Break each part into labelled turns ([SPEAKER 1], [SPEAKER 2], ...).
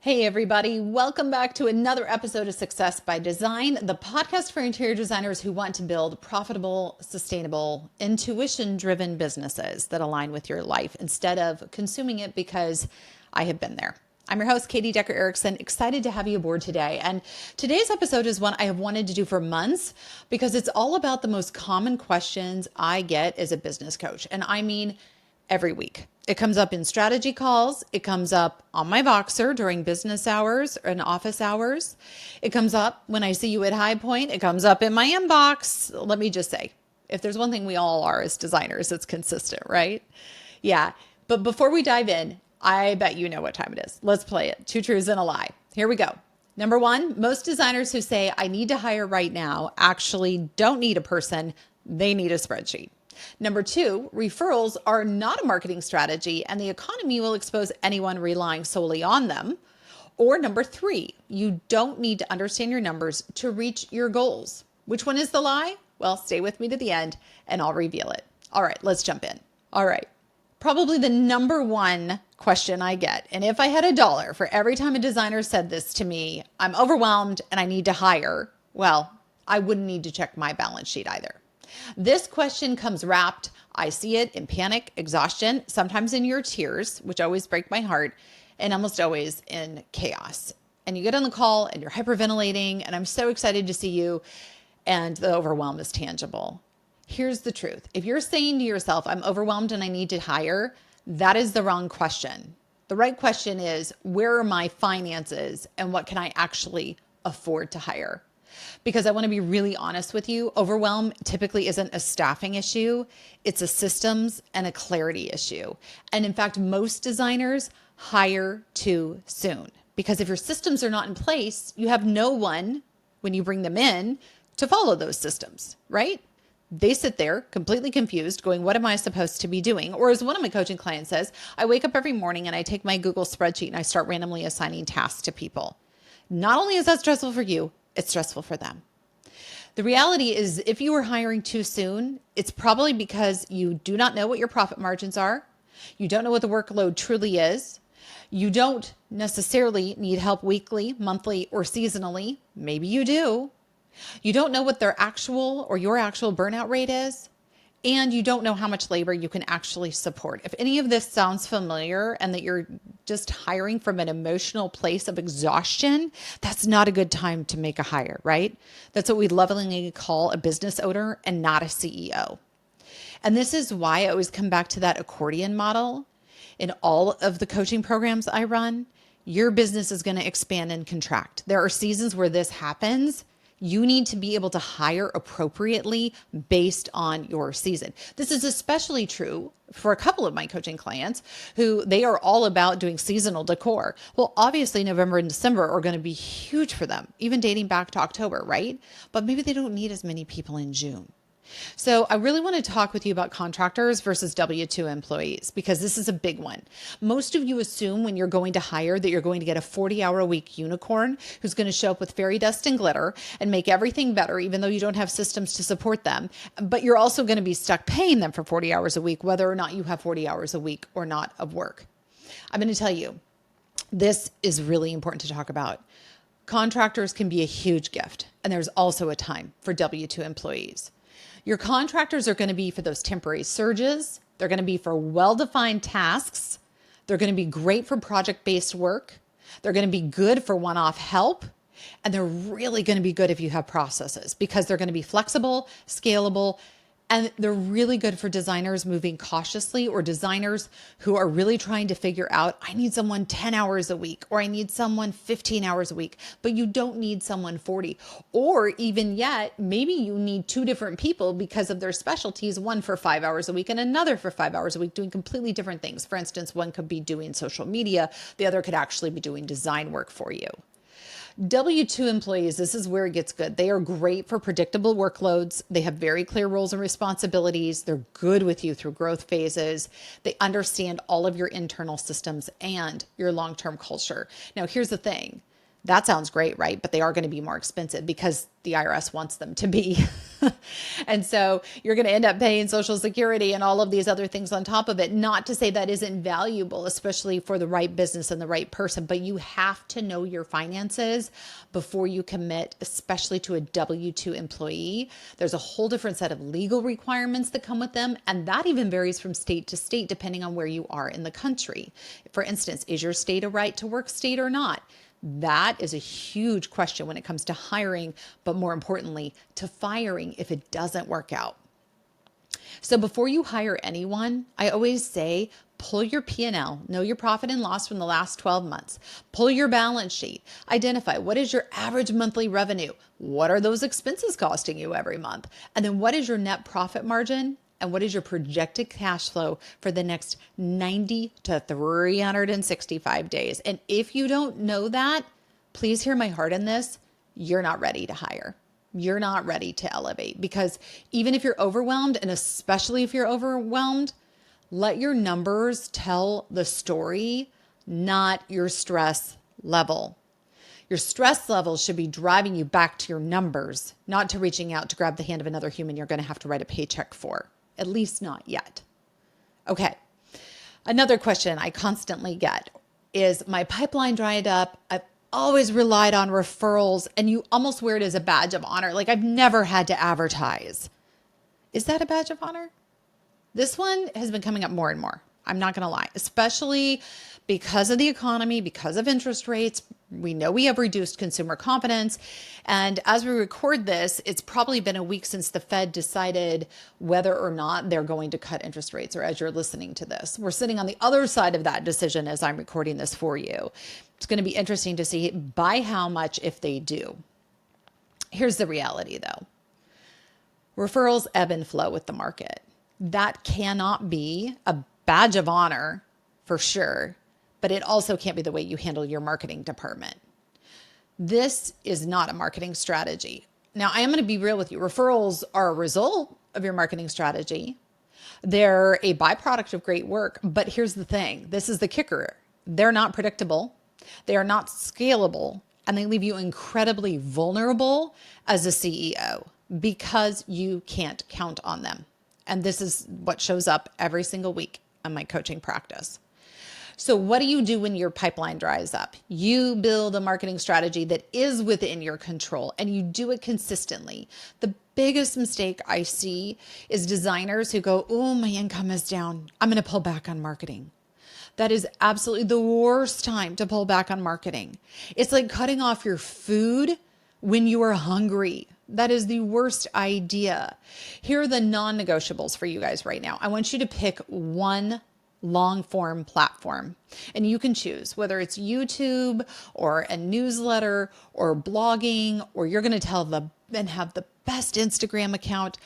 [SPEAKER 1] Hey everybody, welcome back to another episode of Success by Design, the podcast for interior designers who want to build profitable, sustainable, intuition-driven businesses that align with your life instead of consuming it because I have been there. I'm your host, Katie Decker Erickson, excited to have you aboard today. And today's episode is one I have wanted to do for months because it's all about the most common questions I get as a business coach. And I mean, every week. It comes up in strategy calls. It comes up on my Voxer during business hours and office hours. It comes up when I see you at High Point. It comes up in my inbox. Let me just say, if there's one thing we all are as designers, it's consistent, right? Yeah. But before we dive in, I bet you know what time it is. Let's play it. Two truths and a lie. Here we go. Number one, most designers who say, I need to hire right now, actually don't need a person. They need a spreadsheet. Number two, referrals are not a marketing strategy and the economy will expose anyone relying solely on them. Or number three, you don't need to understand your numbers to reach your goals. Which one is the lie? Well, stay with me to the end and I'll reveal it. All right, let's jump in. All right. Probably the number one question I get, and if I had $1 for every time a designer said this to me, I'm overwhelmed and I need to hire, well, I wouldn't need to check my balance sheet either. This question comes wrapped, I see it in panic, exhaustion, sometimes in your tears, which always break my heart, and almost always in chaos. And you get on the call and you're hyperventilating, and I'm so excited to see you, and the overwhelm is tangible. Here's the truth. If you're saying to yourself, I'm overwhelmed and I need to hire, that is the wrong question. The right question is, where are my finances and what can I actually afford to hire? Because I want to be really honest with you, overwhelm typically isn't a staffing issue. It's a systems and a clarity issue. And in fact, most designers hire too soon because if your systems are not in place, you have no one when you bring them in to follow those systems, right? They sit there completely confused going, what am I supposed to be doing? Or as one of my coaching clients says, I wake up every morning and I take my Google spreadsheet and I start randomly assigning tasks to people. Not only is that stressful for you, it's stressful for them. The reality is if you are hiring too soon, it's probably because you do not know what your profit margins are. You don't know what the workload truly is. You don't necessarily need help weekly, monthly, or seasonally. Maybe you do. You don't know what their actual or your actual burnout rate is. And you don't know how much labor you can actually support. If any of this sounds familiar and that you're just hiring from an emotional place of exhaustion, that's not a good time to make a hire, right? That's what we lovingly call a business owner and not a CEO. And this is why I always come back to that accordion model. In all of the coaching programs I run, your business is going to expand and contract. There are seasons where this happens. You need to be able to hire appropriately based on your season. This is especially true for a couple of my coaching clients who they are all about doing seasonal decor. Well, obviously November and December are going to be huge for them, even dating back to October, right? But maybe they don't need as many people in June. So I really want to talk with you about contractors versus W-2 employees because this is a big one. Most of you assume when you're going to hire that you're going to get a 40-hour-a-week unicorn who's going to show up with fairy dust and glitter and make everything better, even though you don't have systems to support them. But you're also going to be stuck paying them for 40 hours a week, whether or not you have 40 hours a week or not of work. I'm going to tell you, this is really important to talk about. Contractors can be a huge gift, and there's also a time for W-2 employees. Your contractors are going to be for those temporary surges. They're going to be for well-defined tasks. They're going to be great for project-based work. They're going to be good for one-off help. And they're really going to be good if you have processes because they're going to be flexible, scalable, and they're really good for designers moving cautiously or designers who are really trying to figure out, I need someone 10 hours a week or I need someone 15 hours a week, but you don't need someone 40. Or even yet, maybe you need two different people because of their specialties, one for 5 hours a week and another for 5 hours a week doing completely different things. For instance, one could be doing social media. The other could actually be doing design work for you. W-2 employees, this is where it gets good. They are great for predictable workloads. They have very clear roles and responsibilities. They're good with you through growth phases. They understand all of your internal systems and your long-term culture. Now, here's the thing. That sounds great, right? But they are going to be more expensive because the IRS wants them to be. And so you're going to end up paying Social Security and all of these other things on top of it. Not to say that isn't valuable, especially for the right business and the right person, but you have to know your finances before you commit, especially to a W-2 employee. There's a whole different set of legal requirements that come with them. And that even varies from state to state, depending on where you are in the country. For instance, is your state a right to work state or not? That is a huge question when it comes to hiring, but more importantly, to firing if it doesn't work out. So before you hire anyone, I always say, pull your P&L, know your profit and loss from the last 12 months, pull your balance sheet, identify what is your average monthly revenue, what are those expenses costing you every month, and then what is your net profit margin, and what is your projected cash flow for the next 90 to 365 days. And if you don't know that, please hear my heart in this, you're not ready to hire. You're not ready to elevate, because even if you're overwhelmed, and especially if you're overwhelmed, let your numbers tell the story, not your stress level. Your stress level should be driving you back to your numbers, not to reaching out to grab the hand of another human you're going to have to write a paycheck for. At least not yet. Okay. Another question I constantly get is, my pipeline dried up. I've always relied on referrals, and you almost wear it as a badge of honor. Like, I've never had to advertise. Is that a badge of honor? This one has been coming up more and more. I'm not going to lie, especially because of the economy, because of interest rates. We know we have reduced consumer confidence. And as we record this, it's probably been a week since the Fed decided whether or not they're going to cut interest rates, or as you're listening to this. We're sitting on the other side of that decision as I'm recording this for you. It's going to be interesting to see by how much, if they do. Here's the reality, though. Referrals ebb and flow with the market. That cannot be a badge of honor for sure, but it also can't be the way you handle your marketing department. This is not a marketing strategy. Now, I am going to be real with you. Referrals are a result of your marketing strategy. They're a byproduct of great work, but here's the thing. This is the kicker. They're not predictable. They are not scalable, and they leave you incredibly vulnerable as a CEO because you can't count on them. And this is what shows up every single week in my coaching practice. So what do you do when your pipeline dries up? You build a marketing strategy that is within your control, and you do it consistently. The biggest mistake I see is designers who go, oh, my income is down, I'm going to pull back on marketing. That is absolutely the worst time to pull back on marketing. It's like cutting off your food when you are hungry. That is the worst idea. Here are the non-negotiables for you guys right now. I want you to pick one long form platform, and you can choose whether it's YouTube or a newsletter or blogging, or you're going to have the best Instagram account.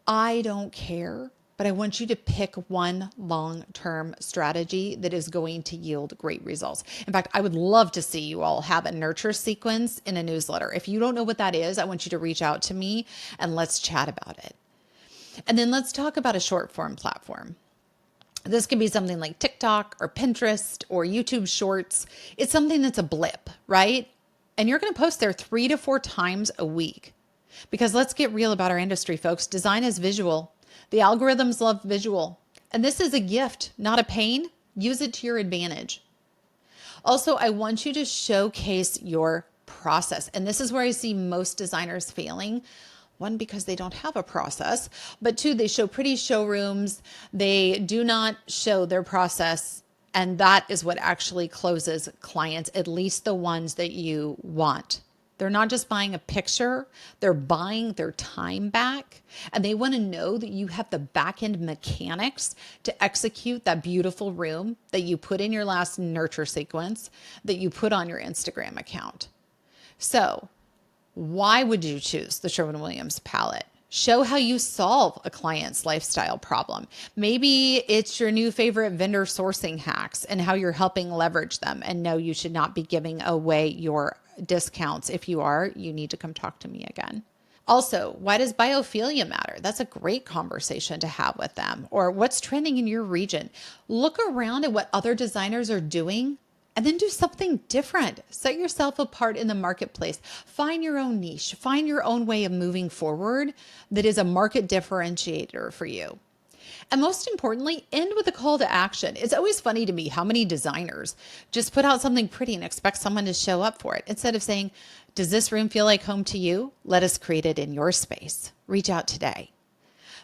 [SPEAKER 1] I don't care, but I want you to pick one long-term strategy that is going to yield great results. In fact, I would love to see you all have a nurture sequence in a newsletter. If you don't know what that is, I want you to reach out to me and let's chat about it. And then let's talk about a short form platform. This can be something like TikTok or Pinterest or YouTube Shorts. It's something that's a blip, right? And you're going to post there 3 to 4 times a week. Because let's get real about our industry, folks. Design is visual. The algorithms love visual. And this is a gift, not a pain. Use it to your advantage. Also, I want you to showcase your process. And this is where I see most designers failing. One, because they don't have a process, but two, they show pretty showrooms. They do not show their process. And that is what actually closes clients, at least the ones that you want. They're not just buying a picture, they're buying their time back. And they want to know that you have the back-end mechanics to execute that beautiful room that you put in your last nurture sequence, that you put on your Instagram account. So why would you choose the Sherwin-Williams palette? Show how you solve a client's lifestyle problem. Maybe it's your new favorite vendor sourcing hacks and how you're helping leverage them. And no, you should not be giving away your discounts. If you are, you need to come talk to me again. Also, why does biophilia matter? That's a great conversation to have with them. Or what's trending in your region? Look around at what other designers are doing And then do something different. Set yourself apart in the marketplace. Find your own niche. Find your own way of moving forward that is a market differentiator for you. And most importantly, end with a call to action. It's always funny to me how many designers just put out something pretty and expect someone to show up for it. Instead of saying, does this room feel like home to you? Let us create it in your space. Reach out today.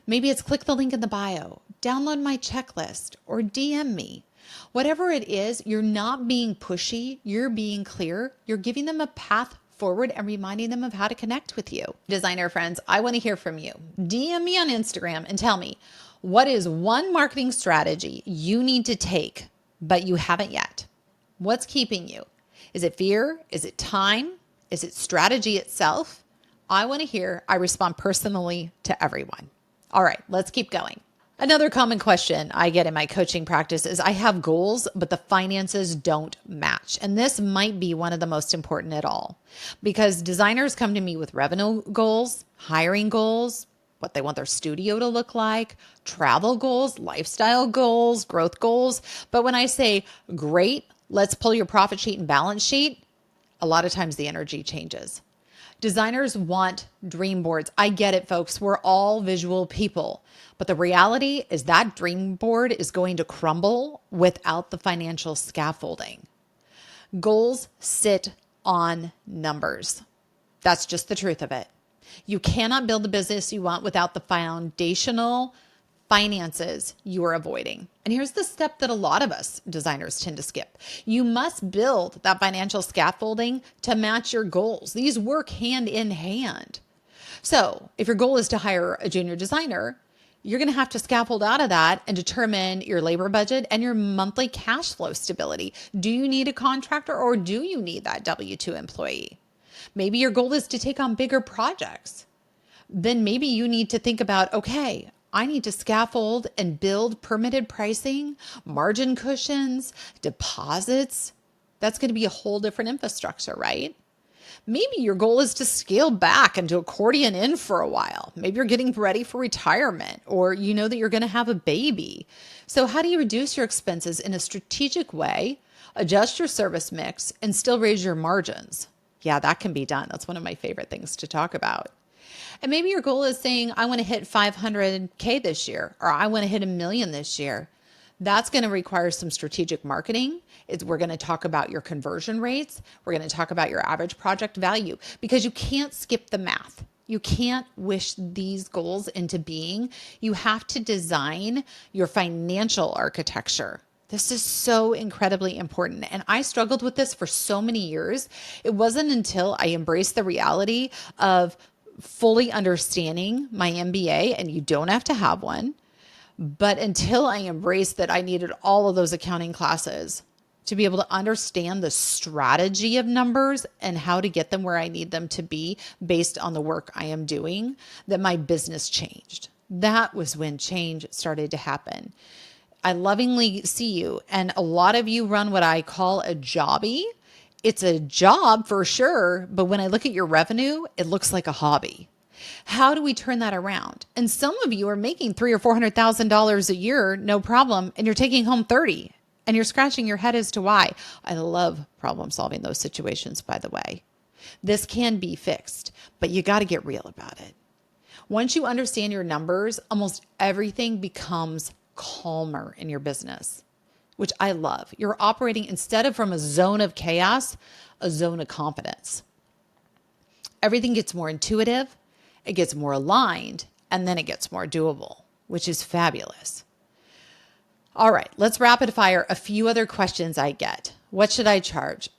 [SPEAKER 1] Maybe it's click the link in the bio, download my checklist, or DM me. Whatever it is, you're not being pushy, you're being clear, you're giving them a path forward and reminding them of how to connect with you. Designer friends, I want to hear from you. DM me on Instagram and tell me, what is one marketing strategy you need to take, but you haven't yet? What's keeping you? Is it fear? Is it time? Is it strategy itself? I want to hear. I respond personally to everyone. All right, let's keep going. Another common question I get in my coaching practice is I have goals, but the finances don't match. And this might be one of the most important at all because designers come to me with revenue goals, hiring goals, what they want their studio to look like, travel goals, lifestyle goals, growth goals. But when I say, great, let's pull your profit sheet and balance sheet, a lot of times the energy changes. Designers want dream boards. I get it, folks. We're all visual people. But the reality is that dream board is going to crumble without the financial scaffolding. Goals sit on numbers. That's just the truth of it. You cannot build the business you want without the foundational finances you are avoiding. And here's the step that a lot of us designers tend to skip. You must build that financial scaffolding to match your goals. These work hand in hand. So if your goal is to hire a junior designer, you're going to have to scaffold out of that and determine your labor budget and your monthly cash flow stability. Do you need a contractor or do you need that W-2 employee? Maybe your goal is to take on bigger projects. Then maybe you need to think about, okay, I need to scaffold and build permitted pricing, margin cushions, deposits. That's going to be a whole different infrastructure, right? Maybe your goal is to scale back and to accordion in for a while. Maybe you're getting ready for retirement or you know that you're going to have a baby. So how do you reduce your expenses in a strategic way, adjust your service mix, and still raise your margins? Yeah, that can be done. That's one of my favorite things to talk about. And maybe your goal is saying, I want to hit 500K this year, or I want to hit 1 million this year. That's going to require some strategic marketing. We're going to talk about your conversion rates. We're going to talk about your average project value because you can't skip the math. You can't wish these goals into being. You have to design your financial architecture. This is so incredibly important. And I struggled with this for so many years. It wasn't until I embraced the reality of fully understanding my MBA, and you don't have to have one, but until I embraced that I needed all of those accounting classes to be able to understand the strategy of numbers and how to get them where I need them to be based on the work I am doing, that my business changed. That was when change started to happen. I lovingly see you, and a lot of you run what I call a jobby. It's a job for sure, but when I look at your revenue, it looks like a hobby. How do we turn that around? And some of you are making $300,000 or $400,000 a year, no problem, and you're taking home 30, and you're scratching your head as to why. I love problem solving those situations, by the way. This can be fixed, but you got to get real about it. Once you understand your numbers, almost everything becomes calmer in your business, which I love. You're operating instead of from a zone of chaos, a zone of confidence. Everything gets more intuitive, it gets more aligned, and then it gets more doable, which is fabulous. All right, let's rapid fire a few other questions I get. What should I charge?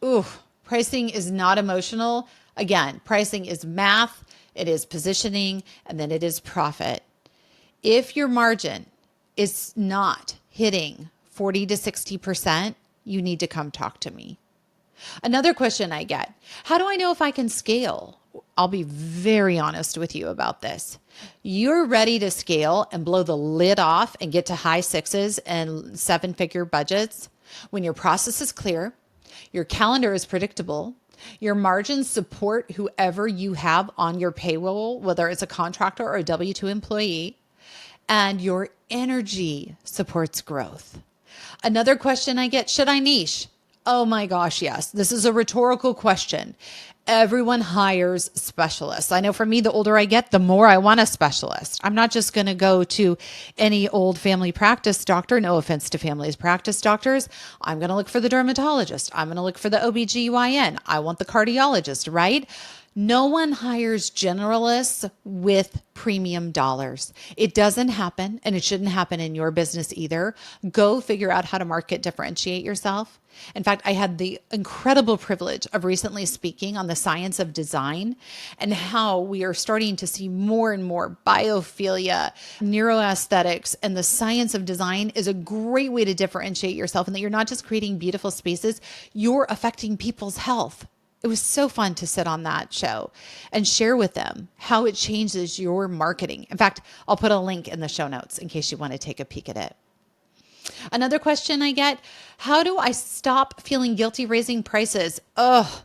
[SPEAKER 1] Pricing is not emotional. Again, pricing is math, it is positioning, and then it is profit. If your margin is not hitting 40 to 60%, you need to come talk to me. Another question I get, how do I know if I can scale? I'll be very honest with you about this. You're ready to scale and blow the lid off and get to high sixes and 7-figure budgets when your process is clear, your calendar is predictable, your margins support whoever you have on your payroll, whether it's a contractor or a W-2 employee, and your energy supports growth. Another question I get, should I niche? Oh my gosh, yes. This is a rhetorical question. Everyone hires specialists. I know for me, the older I get, the more I want a specialist. I'm not just going to go to any old family practice doctor. No offense to family practice doctors. I'm going to look for the dermatologist. I'm going to look for the OBGYN. I want the cardiologist, right? No one hires generalists with premium dollars. It doesn't happen, and it shouldn't happen in your business either. Go figure out how to market differentiate yourself. In fact, I had the incredible privilege of recently speaking on the science of design and how we are starting to see more and more biophilia, neuroaesthetics, and the science of design is a great way to differentiate yourself, and that you're not just creating beautiful spaces, you're affecting people's health. It was so fun to sit on that show and share with them how it changes your marketing. In fact, I'll put a link in the show notes in case you want to take a peek at it. Another question I get, how do I stop feeling guilty raising prices? Oh,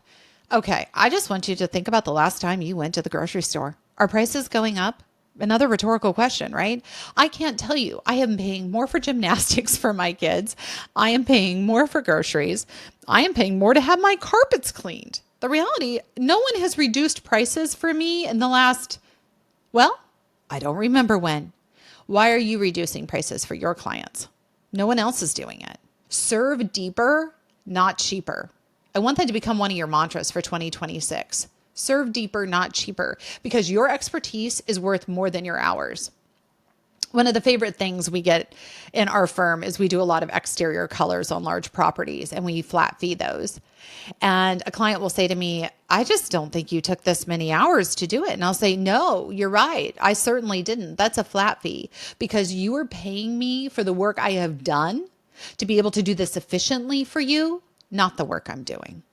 [SPEAKER 1] okay. I just want you to think about the last time you went to the grocery store. Are prices going up? Another rhetorical question, right? I can't tell you. I am paying more for gymnastics for my kids. I am paying more for groceries. I am paying more to have my carpets cleaned. The reality, no one has reduced prices for me in the last, well, I don't remember when. Why are you reducing prices for your clients? No one else is doing it. Serve deeper, not cheaper. I want that to become one of your mantras for 2026. Serve deeper, not cheaper, because your expertise is worth more than your hours. One of the favorite things we get in our firm is we do a lot of exterior colors on large properties, and we flat fee those. And a client will say to me, I just don't think you took this many hours to do it. And I'll say, no, you're right. I certainly didn't. That's a flat fee because you are paying me for the work I have done to be able to do this efficiently for you, not the work I'm doing.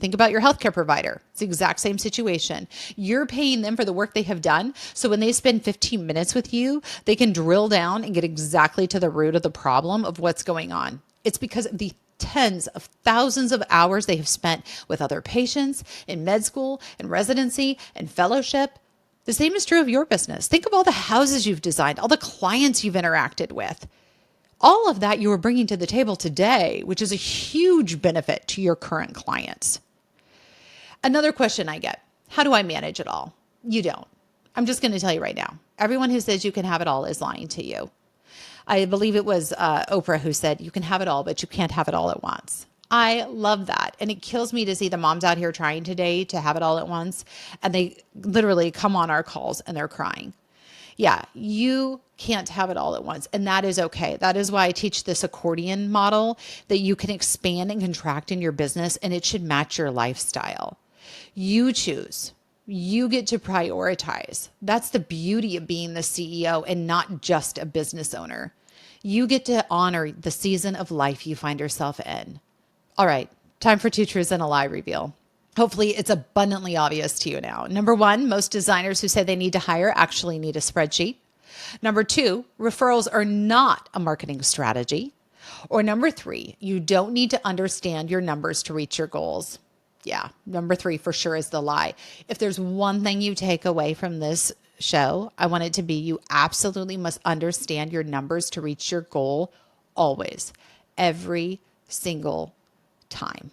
[SPEAKER 1] Think about your healthcare provider. It's the exact same situation. You're paying them for the work they have done. So when they spend 15 minutes with you, they can drill down and get exactly to the root of the problem of what's going on. It's because of the tens of thousands of hours they have spent with other patients in med school and residency and fellowship. The same is true of your business. Think of all the houses you've designed, all the clients you've interacted with. All of that you are bringing to the table today, which is a huge benefit to your current clients. Another question I get, how do I manage it all? You don't. I'm just going to tell you right now. Everyone who says you can have it all is lying to you. I believe it was Oprah who said, you can have it all, but you can't have it all at once. I love that. And it kills me to see the moms out here trying today to have it all at once. And they literally come on our calls and they're crying. Yeah, you can't have it all at once. And that is okay. That is why I teach this accordion model that you can expand and contract in your business, and it should match your lifestyle. You choose. You get to prioritize. That's the beauty of being the CEO and not just a business owner. You get to honor the season of life you find yourself in. All right, time for 2 truths and a lie reveal. Hopefully it's abundantly obvious to you now. Number 1, most designers who say they need to hire actually need a spreadsheet. Number 2, referrals are not a marketing strategy. Or number 3, you don't need to understand your numbers to reach your goals. Yeah, number 3 for sure is the lie. If there's one thing you take away from this show, I want it to be you absolutely must understand your numbers to reach your goal always, every single time.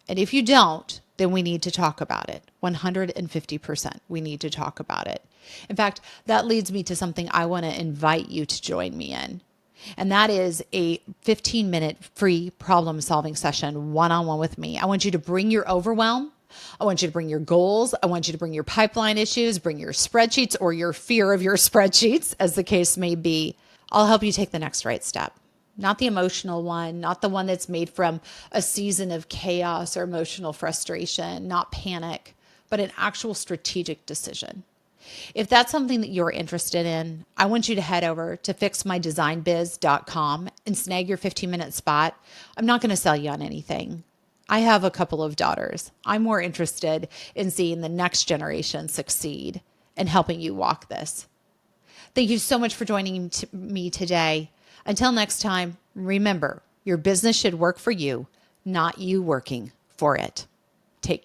[SPEAKER 1] And if you don't, then we need to talk about it. 150%. We need to talk about it. In fact, that leads me to something I want to invite you to join me in. And that is a 15-minute free problem-solving session one-on-one with me. I want you to bring your overwhelm. I want you to bring your goals. I want you to bring your pipeline issues, bring your spreadsheets or your fear of your spreadsheets, as the case may be. I'll help you take the next right step. Not the emotional one, not the one that's made from a season of chaos or emotional frustration, not panic, but an actual strategic decision. If that's something that you're interested in, I want you to head over to fixmydesignbiz.com and snag your 15-minute spot. I'm not going to sell you on anything. I have a couple of daughters. I'm more interested in seeing the next generation succeed and helping you walk this. Thank you so much for joining me today. Until next time, remember, your business should work for you, not you working for it.